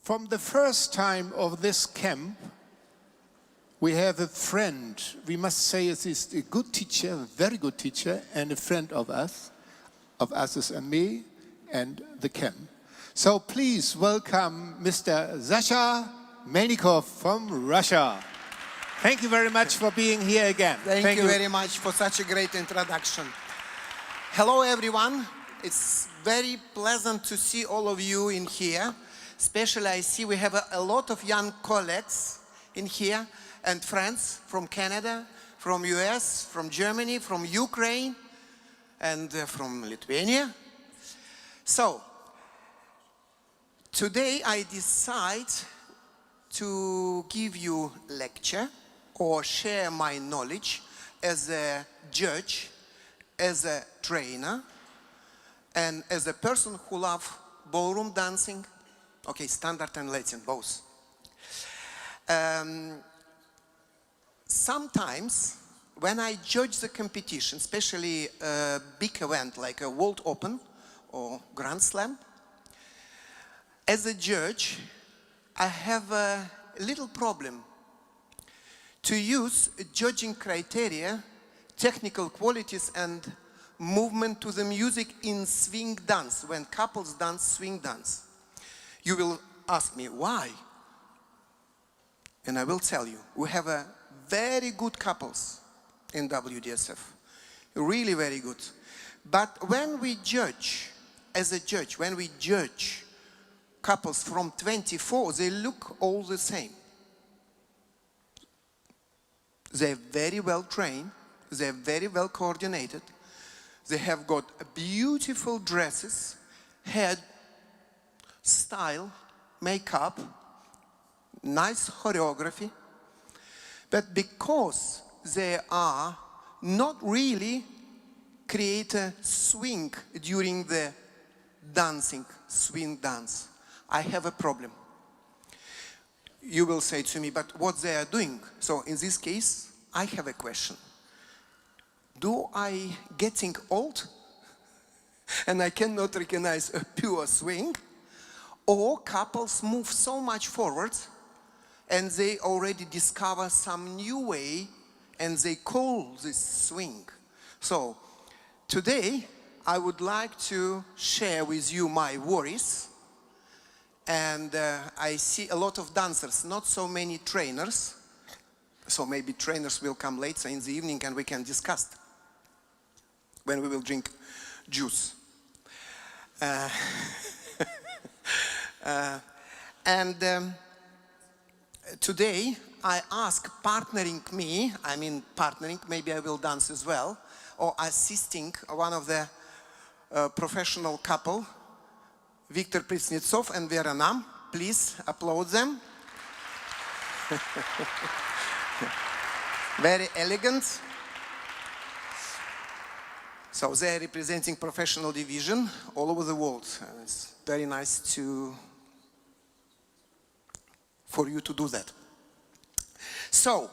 From the first time of this camp, we have a friend. We must say it is a good teacher, a very good teacher, and a friend of us and me, and the camp. So please welcome Mr. Sasha Melnikov from Russia. Thank you very much for being here again. Thank you very much for such a great introduction. Hello everyone. It's very pleasant to see all of you in here. Especially I see we have a lot of young colleagues in here and friends from Canada, from US, from Germany, from Ukraine, and from Lithuania. So, today I decide to give you a lecture or share my knowledge as a judge, as a trainer, and as a person who loves ballroom dancing. Okay, standard and Latin, both. Sometimes, when I judge the competition, especially a big event like a World Open or Grand Slam, as a judge, I have a little problem to use judging criteria, technical qualities and movement to the music in swing dance, when couples dance swing dance. You will ask me why, and I will tell you. We have a very good couples in WDSF, really very good. But when we judge, as a judge, when we judge couples from 24, they look all the same. They're very well trained, they're very well coordinated, they have got beautiful dresses, hair, style, makeup, nice choreography, but because they are not really create a swing during the dancing, swing dance, I have a problem. You will say to me, but what they are doing? So in this case, I have a question. Do I getting old and I cannot recognize a pure swing? Or couples move so much forward and they already discover some new way and they call this swing. So today I would like to share with you my worries, and I see a lot of dancers, not so many trainers, so maybe trainers will come later in the evening and we can discuss when we will drink juice. Today I ask partnering me, maybe I will dance as well, or assisting one of the professional couple, Viktor Pritsnitsov and Vera Nam. Please applaud them. Very elegant. So they are representing professional division all over the world. And it's very nice for you to do that. So,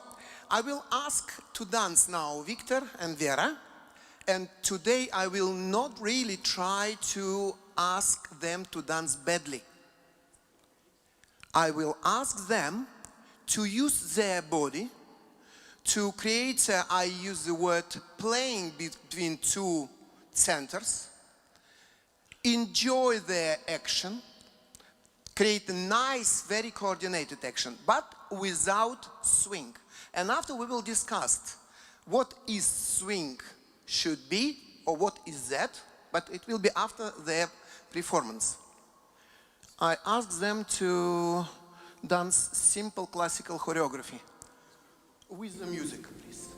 I will ask to dance now Viktor and Vera, and today I will not really try to ask them to dance badly. I will ask them to use their body to create, I use the word playing between two centers, enjoy their action, create a nice, very coordinated action, but without swing. And after we will discuss what is swing should be, or what is that, but it will be after their performance. I ask them to dance simple classical choreography with the music, please.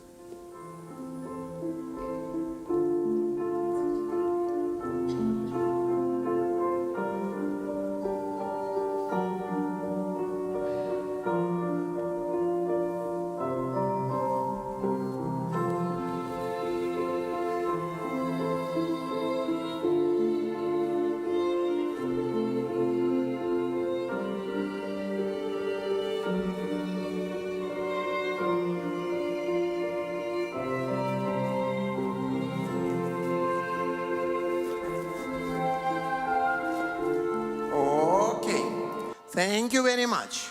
Thank you very much.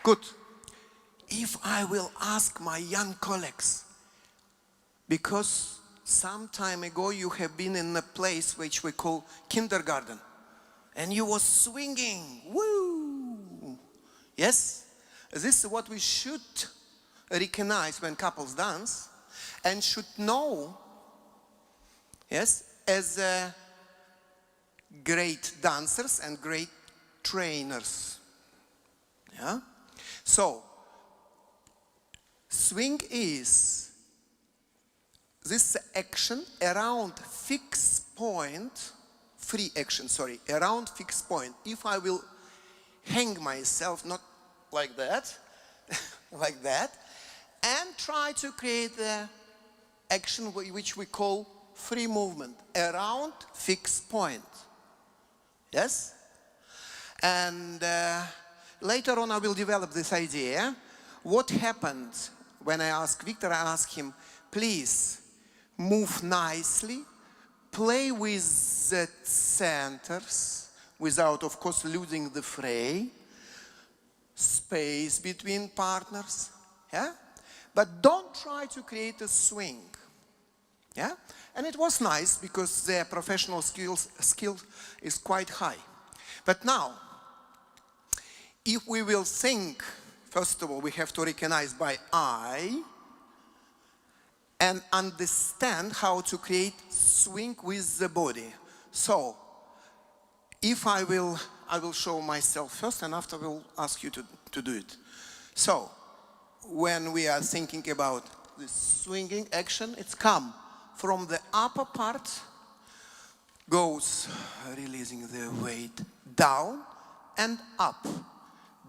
Good. If I will ask my young colleagues, because some time ago you have been in a place which we call kindergarten, and you was swinging, woo! Yes? This is what we should recognize when couples dance, and should know, yes, as great dancers and great trainers. Yeah? So, swing is this action around fixed point, free action, sorry, around fixed point. If I will hang myself, not like that, like that, and try to create the action which we call free movement around fixed point. Yes? And later on I will develop this idea. What happened when I asked Victor, I asked him, please move nicely, play with the centers, without of course losing the fray, space between partners, yeah? But don't try to create a swing, yeah? And it was nice because their professional skill is quite high. But now, if we will think, first of all, we have to recognize by eye and understand how to create swing with the body. So, if I will show myself first, and after I will ask you to do it. So, when we are thinking about this swinging action, it's come from the upper part, goes releasing the weight down and up,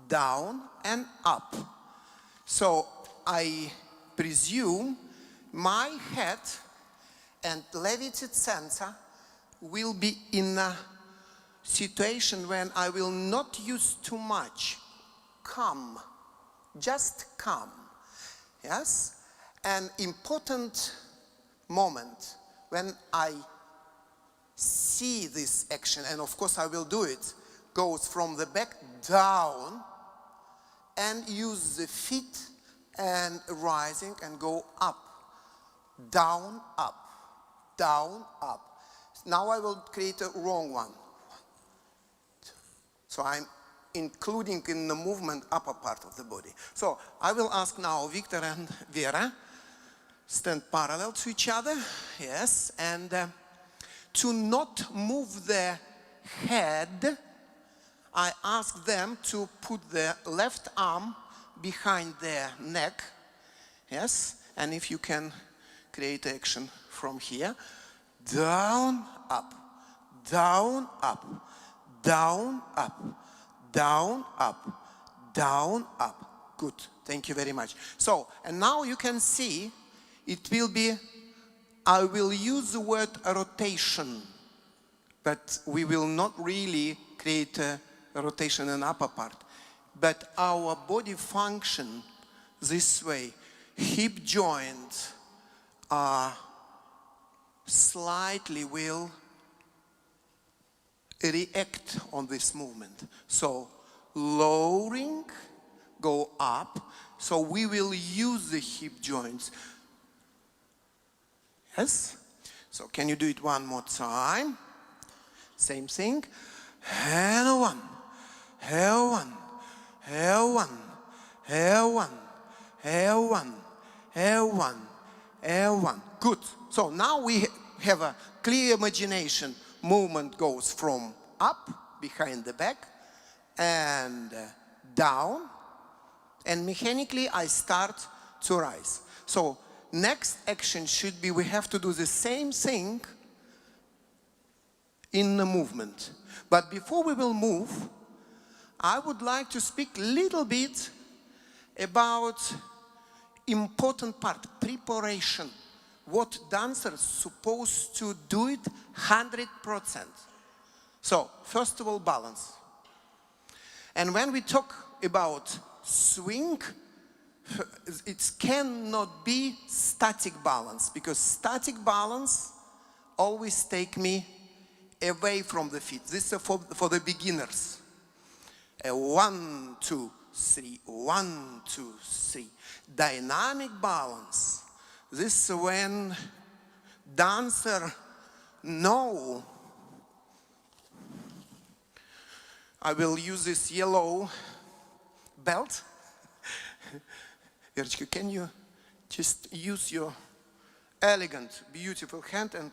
down and up. So I presume my head and levitate sensor will be in a situation when I will not use too much. Come, just come. Yes? An important moment when I see this action, and of course I will do it, goes from the back down and use the feet and rising and go up, down, up, down, up. Now I will create a wrong one. So I'm including in the movement upper part of the body. So I will ask now Victor and Vera, stand parallel to each other, yes, and to not move the head, I ask them to put the left arm behind their neck, yes, and if you can create action from here, down, up, down, up, down, up, down, up, down, up. Good, thank you very much. So, and now you can see, it will be, I will use the word rotation, but we will not really create a rotation in upper part. But our body function this way, hip joints are slightly will react on this movement. So lowering, go up. So we will use the hip joints. Yes? So can you do it one more time? Same thing. And one, and one, and one, and one, and one, and one, and one. Good. So now we have a clear imagination. Movement goes from up, behind the back, and down. And mechanically I start to rise. So next action should be, we have to do the same thing in the movement. But before we will move, I would like to speak a little bit about important part, preparation. What dancers supposed to do it 100%. So, first of all, balance. And when we talk about swing, it cannot be static balance, because static balance always take me away from the feet. This is for the beginners. 1, 2, 3, 1, 2, 3. Dynamic balance. This is when dancer know. I will use this yellow belt. Verchka, can you just use your elegant, beautiful hand and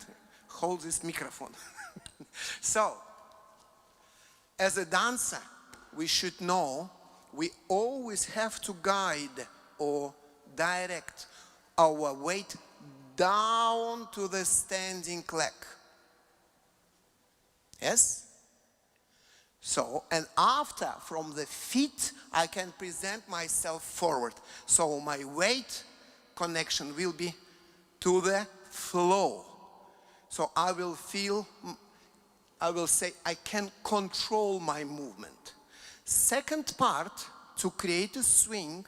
hold this microphone? So, as a dancer, we should know we always have to guide or direct our weight down to the standing leg. Yes? So, and after, from the feet, I can present myself forward. So my weight connection will be to the flow. So I will feel, I will say, I can control my movement. Second part, to create a swing,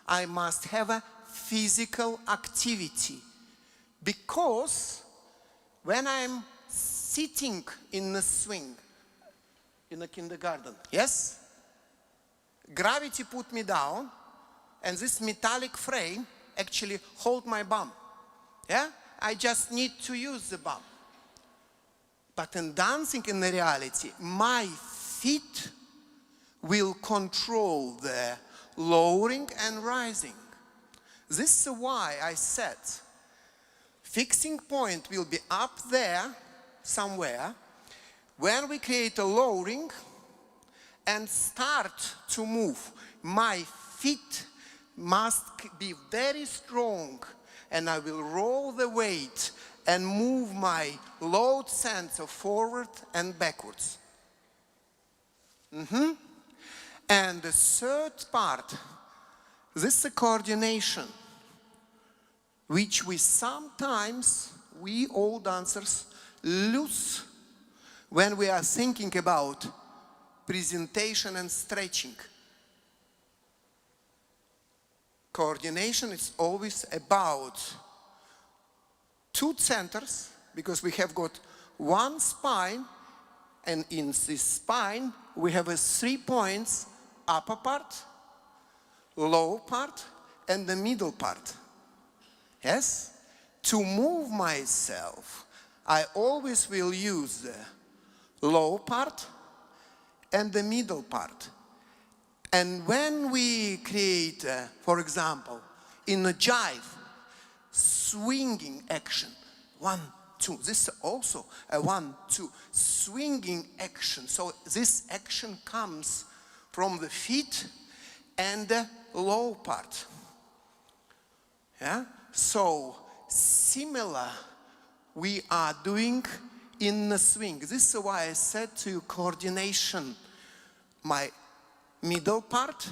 I must have a physical activity. Because when I'm sitting in a swing, in a kindergarten, yes? Gravity put me down, and this metallic frame actually hold my bum. Yeah? I just need to use the bum. But in dancing in the reality, my feet will control the lowering and rising. This is why I said fixing point will be up there somewhere. When we create a lowering and start to move, my feet must be very strong, and I will roll the weight and move my load sensor forward and backwards. And the third part, this is a coordination, which we sometimes, we all dancers, lose when we are thinking about presentation and stretching. Coordination is always about two centers, because we have got one spine, and in this spine we have a 3 points, upper part, lower part, and the middle part. Yes? To move myself, I always will use the low part and the middle part. And when we create, for example, in a jive, swinging action, 1, 2, this is also a 1, 2, swinging action. So this action comes from the feet and the low part. Yeah? So similar we are doing in the swing. This is why I said to you, coordination, my middle part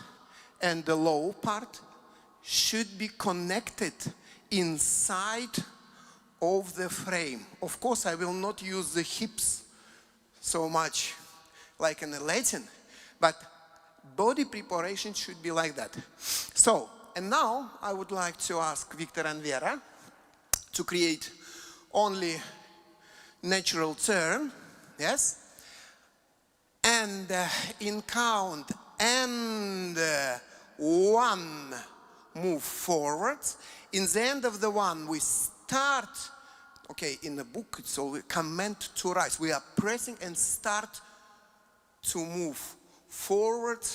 and the low part should be connected inside of the frame. Of course, I will not use the hips so much like in the Latin, but body preparation should be like that. So, and now I would like to ask Victor and Vera to create only natural turn, yes? And in count and 1, move forward. In the end of the 1, we start, okay, in the book it's always command to rise. We are pressing and start to move forward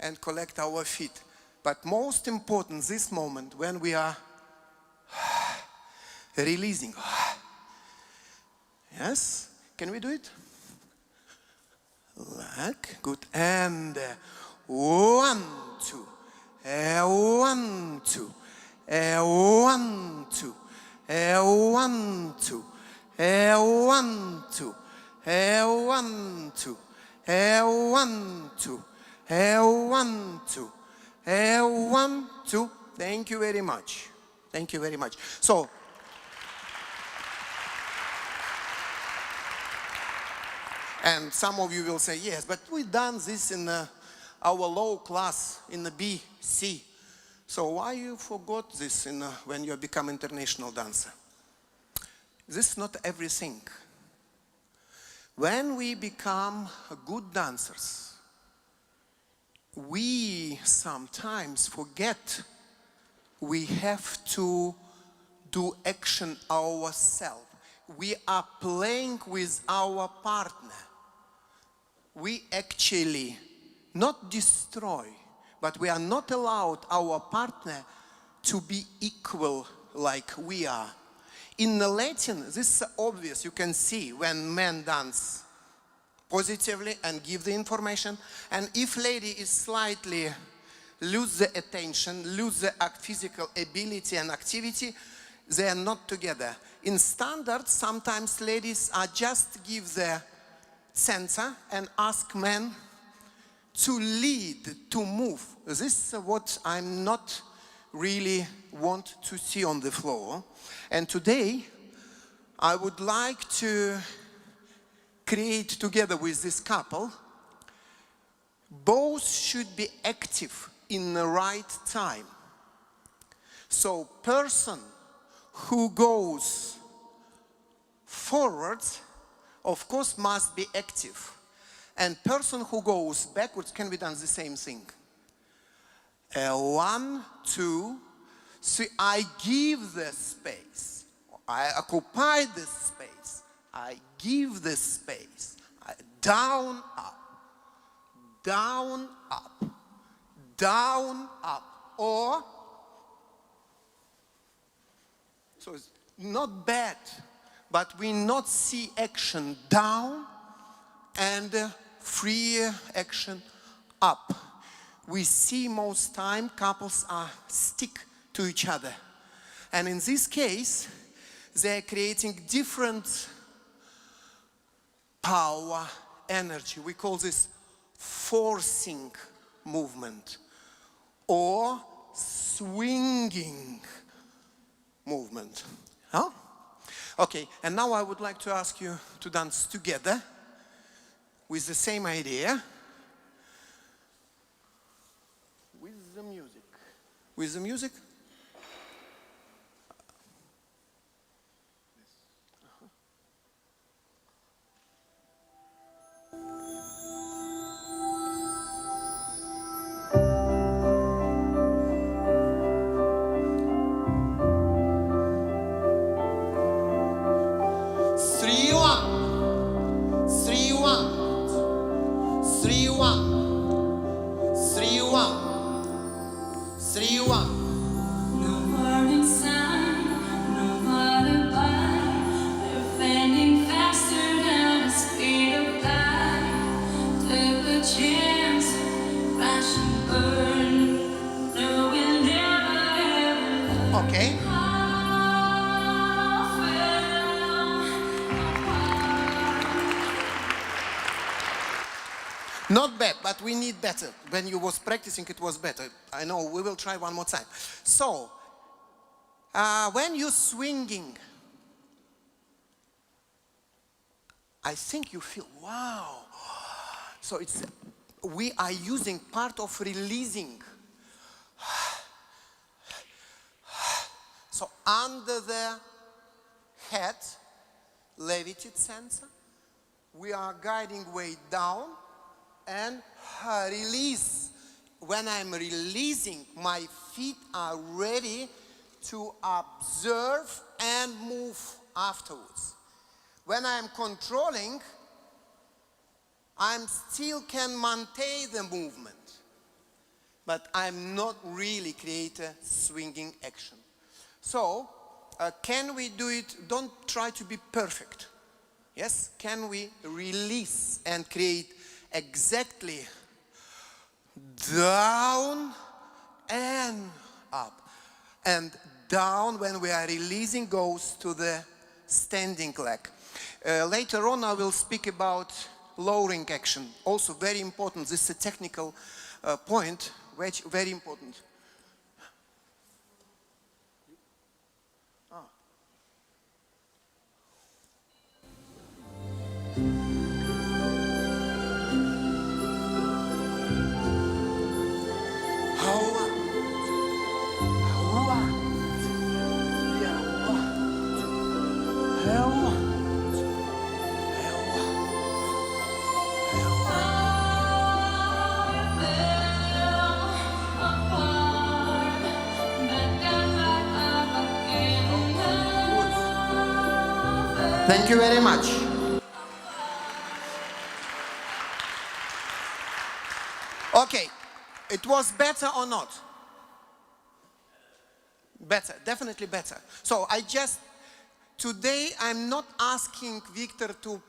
and collect our feet. But most important, this moment when we are releasing. Yes? Can we do it? Like, good. And 1, 2. 1, 2. 1, 2. 1, 2. 1, 2. 1, 2. 1, 2. 1, 2. 1, 2. Thank you very much. Thank you very much. So, and some of you will say, yes, but we've done this in our low class, in the B, C. So why you forgot this when you become international dancer? this is not everything. When we become good dancers, we sometimes forget we have to do action ourselves. We are playing with our partner. We actually not destroy, but we are not allowed our partner to be equal like we are. In the Latin, this is obvious. You can see when men dance positively and give the information, and if lady is slightly lose the attention, lose the physical ability and activity, they are not together. In standard, sometimes ladies are just give the censor and ask men to lead, to move. This is what I'm not really want to see on the floor. And today, I would like to create together with this couple, both should be active in the right time. So person who goes forward, of course, must be active. And person who goes backwards can be done the same thing. 1, 2, 3. I give the space. I occupy this space. I give the space. Down, up. Down, up. Down, up. Or, so it's not bad, but we not see action down and free action up. We see most time couples are stick to each other. And in this case, they're creating different power, energy. We call this forcing movement or swinging movement. Huh? Okay, and now I would like to ask you to dance together with the same idea. With the music. With the music? Okay. Not bad, but we need better. When you was practicing, it was better. I know, we will try one more time. So, when you're swinging, I think you feel, wow. So we are using part of releasing. So under the head, levitate sensor, we are guiding weight down and release. When I'm releasing, my feet are ready to observe and move afterwards. When I'm controlling, I still can maintain the movement, but I'm not really create a swinging action. So, can we do it? Don't try to be perfect. Yes? Can we release and create exactly down and up? And down, when we are releasing, goes to the standing leg. Later on, I will speak about lowering action. Also very important. This is a technical point, which very important. Thank you very much. Okay, it was better or not? Better, definitely better. So today I'm not asking Victor to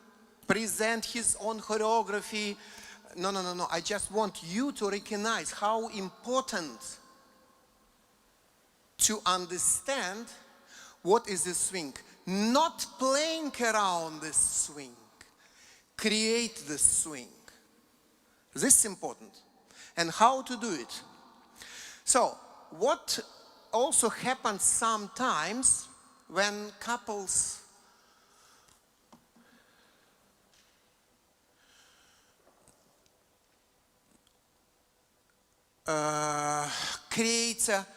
present his own choreography. No. I just want you to recognize how important to understand what is the swing. Not playing around the swing. Create the swing. This is important. And how to do it. So, what also happens sometimes when couples create a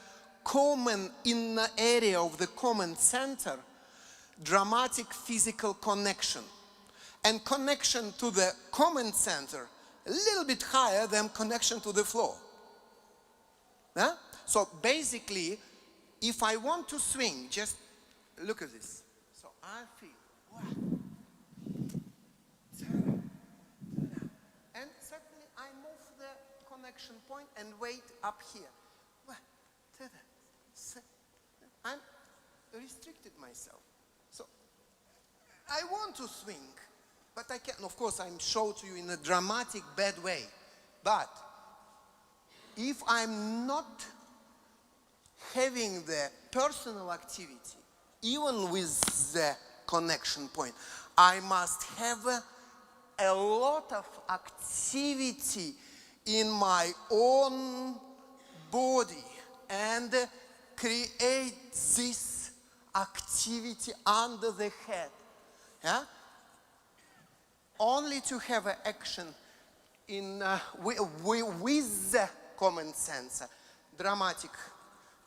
common inner area of the common center, dramatic physical connection, and connection to the common center a little bit higher than connection to the floor. Yeah? So basically, if I want to swing, just look at this. So I feel, and suddenly I move the connection point and wait up here. I'm restricted myself. So I want to swing, but I can't. Of course, I'm shown to you in a dramatic, bad way. But if I'm not having the personal activity, even with the connection point, I must have a lot of activity in my own body and create this activity under the head. Yeah? Only to have an action in with the common sense, dramatic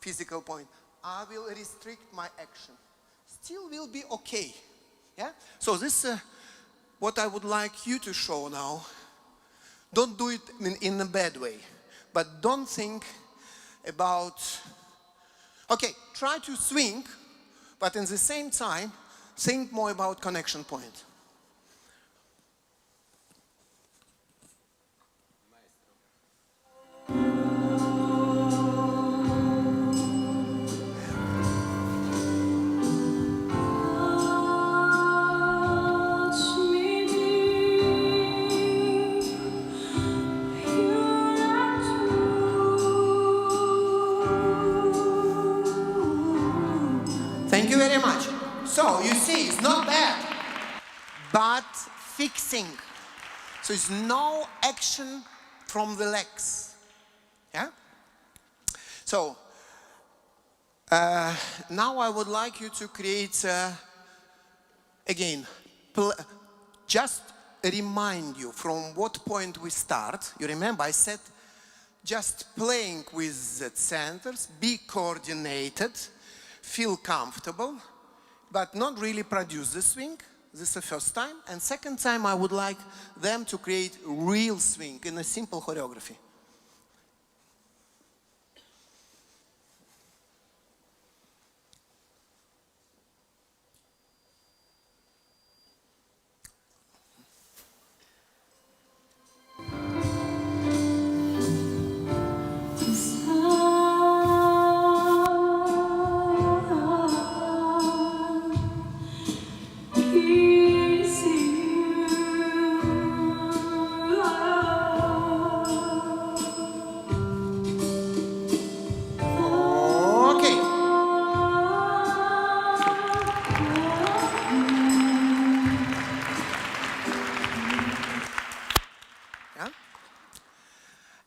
physical point. I will restrict my action. Still will be okay. Yeah? So this is what I would like you to show now. Don't do it in a bad way, but don't think about, okay, try to swing, but in the same time, think more about connection point. Thank you very much. So, you see, it's not bad, but fixing. So it's no action from the legs. Yeah? So, now I would like you to create, again, just remind you from what point we start. You remember I said just playing with the centers, be coordinated, feel comfortable, but not really produce the swing. This is the first time. And second time, I would like them to create real swing in a simple choreography.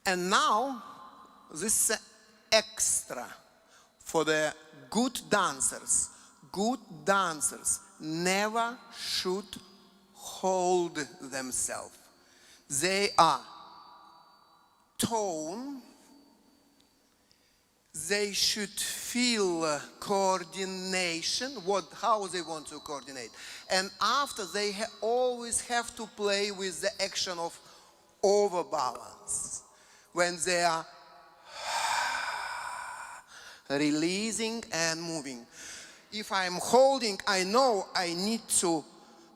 And now, this is extra for the good dancers. Good dancers never should hold themselves. They are tone. They should feel coordination, how they want to coordinate. And after, they always have to play with the action of overbalance. When they are releasing and moving. If I'm holding, I know I need to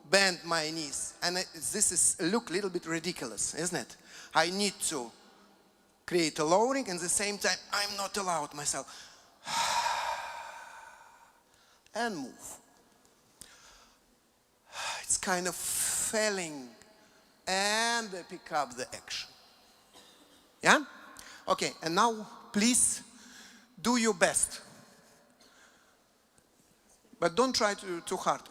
bend my knees. And this is look a little bit ridiculous, isn't it? I need to create a lowering, and at the same time, I'm not allowed myself. And move. It's kind of failing, and pick up the action. Yeah? Okay, and now please do your best. But don't try too hard.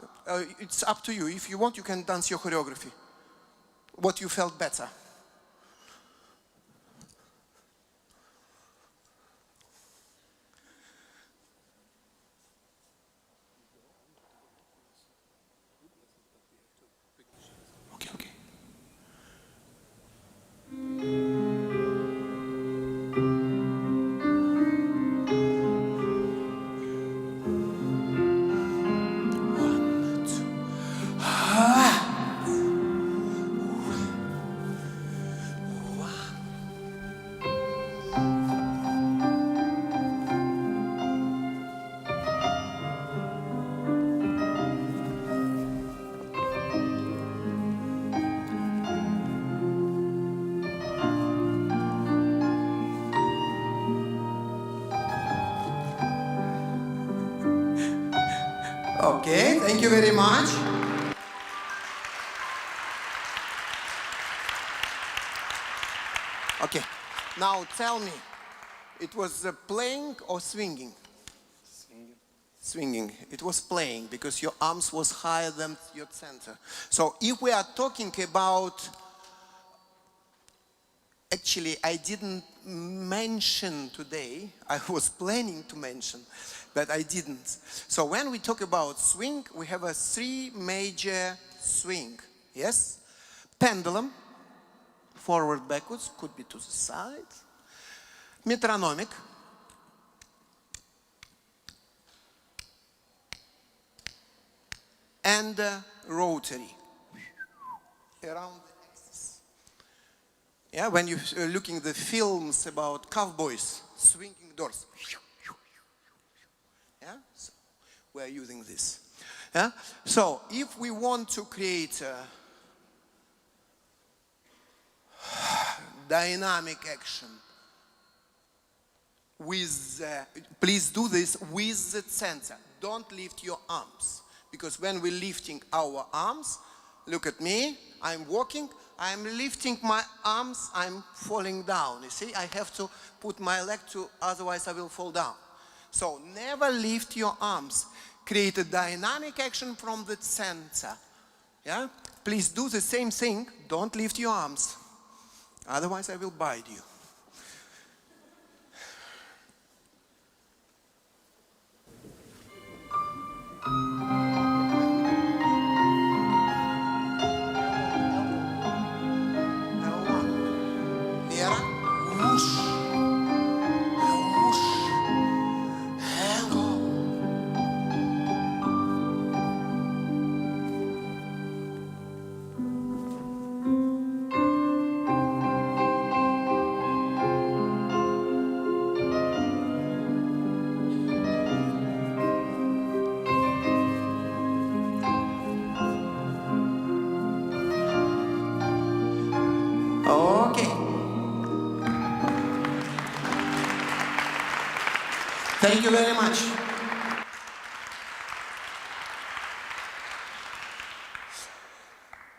It's up to you. If you want, you can dance your choreography. What you felt better. Okay, okay. Okay, thank you very much. Okay, now tell me, it was playing or swinging? Swinging. Swinging. It was playing because your arms was higher than your center. So if we are talking about, actually I didn't mention today, I was planning to mention, but I didn't. So when we talk about swing, we have a 3 major swing. Yes? Pendulum, forward, backwards, could be to the side. Metronomic. And rotary. Around the axis. Yeah, when you're looking at the films about cowboys, swinging doors. Yeah, so we're using this. Yeah, so if we want to create a dynamic action with, please do this with the center. Don't lift your arms, because when we're lifting our arms, look at me, I'm walking, I'm lifting my arms, I'm falling down. You see, I have to put my leg to, otherwise I will fall down. So never lift your arms. Create a dynamic action from the center. Yeah? Please do the same thing. Don't lift your arms. Otherwise I will bite you. Okay. Thank you very much.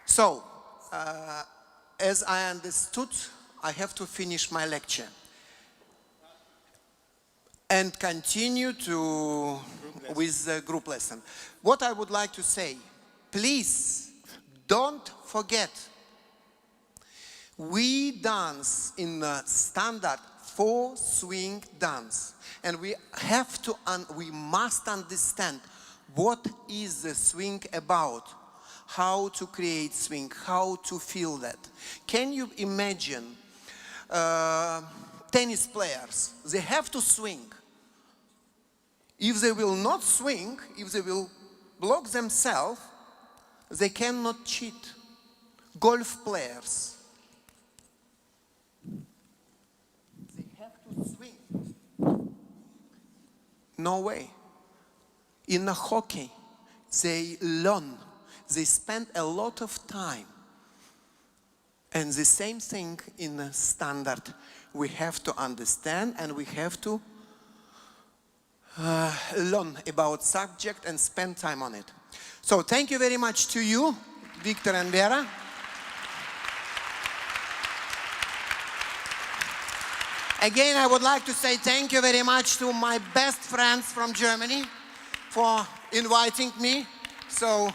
So, as I understood, I have to finish my lecture and continue with the group lesson. What I would like to say, please don't forget, we dance in a standard 4 swing dance, and we have to, we must understand what is the swing about, how to create swing, how to feel that. Can you imagine tennis players? They have to swing. If they will not swing, if they will block themselves, they cannot cheat. Golf players, they have to swing. No way. In a hockey, they learn, they spend a lot of time. And the same thing in the standard. We have to understand and we have to learn about subject and spend time on it. So thank you very much to you, Victor and Vera. Again, I would like to say thank you very much to my best friends from Germany for inviting me. So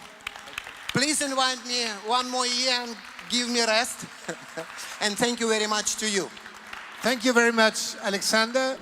please invite me one more year and give me rest. And thank you very much to you. Thank you very much, Alexander.